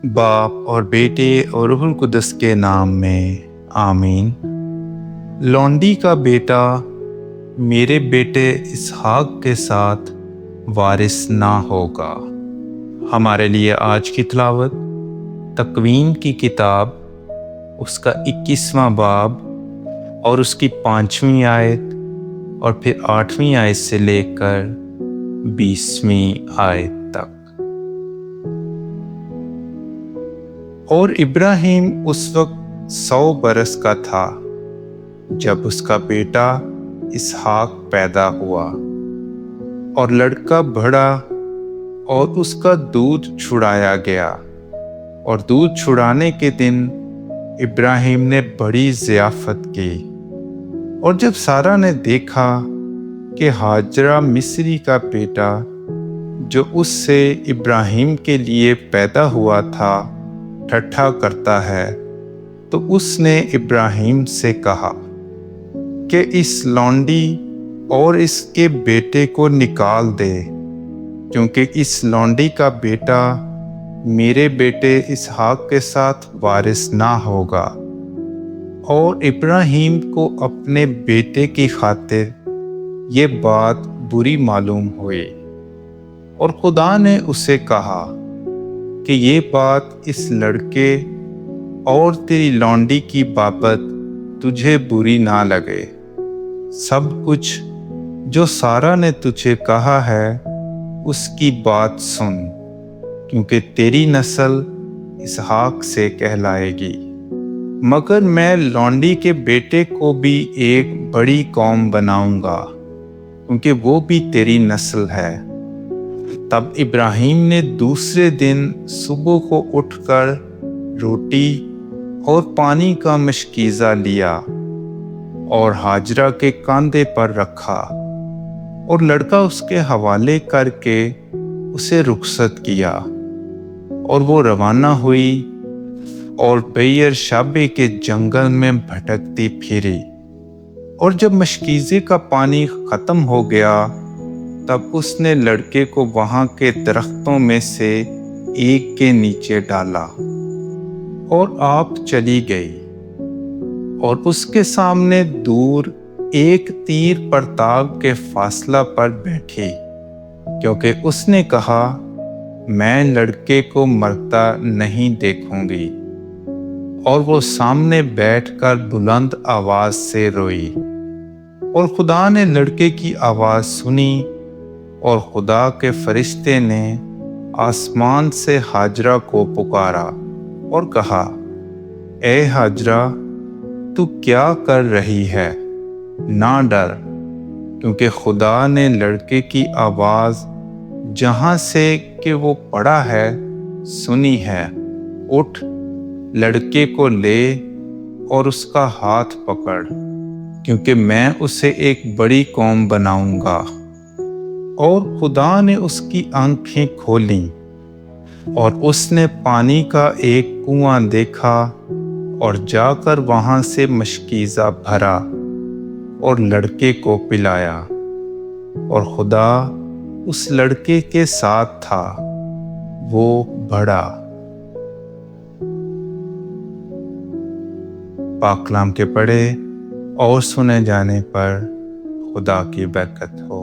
باپ اور بیٹے اور روح القدس کے نام میں آمین۔ لونڈی کا بیٹا میرے بیٹے اسحاق کے ساتھ وارث نہ ہوگا۔ ہمارے لیے آج کی تلاوت تکوین کی کتاب اس کا 21واں باب اور اس کی 5ویں آیت اور پھر 8ویں آیت سے لے کر 20ویں آیت تک۔ اور ابراہیم اس وقت 100 برس کا تھا جب اس کا بیٹا اسحاق پیدا ہوا، اور لڑکا بڑھا اور اس کا دودھ چھڑایا گیا، اور دودھ چھڑانے کے دن ابراہیم نے بڑی ضیافت کی۔ اور جب سارہ نے دیکھا کہ ہاجرہ مصری کا بیٹا جو اس سے ابراہیم کے لیے پیدا ہوا تھا ٹھٹھا کرتا ہے، تو اس نے ابراہیم سے کہا کہ اس لونڈی اور اس کے بیٹے کو نکال دے، کیونکہ اس لونڈی کا بیٹا میرے بیٹے اسحاق کے ساتھ وارث نہ ہوگا۔ اور ابراہیم کو اپنے بیٹے کی خاطر یہ بات بری معلوم ہوئی، اور خدا نے اسے کہا کہ یہ بات اس لڑکے اور تیری لونڈی کی بابت تجھے بری نہ لگے۔ سب کچھ جو سارہ نے تجھے کہا ہے اس کی بات سن، کیونکہ تیری نسل اسحاق سے کہلائے گی۔ مگر میں لونڈی کے بیٹے کو بھی ایک بڑی قوم بناؤں گا، کیونکہ وہ بھی تیری نسل ہے۔ تب ابراہیم نے دوسرے دن صبح کو اٹھ کر روٹی اور پانی کا مشکیزہ لیا اور ہاجرہ کے کاندھے پر رکھا، اور لڑکا اس کے حوالے کر کے اسے رخصت کیا، اور وہ روانہ ہوئی اور بیر شابے کے جنگل میں بھٹکتی پھری۔ اور جب مشکیزے کا پانی ختم ہو گیا، تب اس نے لڑکے کو وہاں کے درختوں میں سے ایک کے نیچے ڈالا، اور آپ چلی گئی، اور اس کے سامنے دور ایک تیر پر تاگ کے فاصلہ پر بیٹھی، کیونکہ اس نے کہا میں لڑکے کو مرتا نہیں دیکھوں گی۔ اور وہ سامنے بیٹھ کر بلند آواز سے روئی، اور خدا نے لڑکے کی آواز سنی، اور خدا کے فرشتے نے آسمان سے ہاجرہ کو پکارا اور کہا، اے ہاجرہ، تو کیا کر رہی ہے؟ نہ ڈر، کیونکہ خدا نے لڑکے کی آواز جہاں سے کہ وہ پڑا ہے سنی ہے۔ اٹھ، لڑکے کو لے اور اس کا ہاتھ پکڑ، کیونکہ میں اسے ایک بڑی قوم بناؤں گا۔ اور خدا نے اس کی آنکھیں کھولیں، اور اس نے پانی کا ایک کنواں دیکھا، اور جا کر وہاں سے مشکیزہ بھرا اور لڑکے کو پلایا۔ اور خدا اس لڑکے کے ساتھ تھا، وہ بڑھا۔ پاک کلام کے پڑھے اور سنے جانے پر خدا کی برکت ہو۔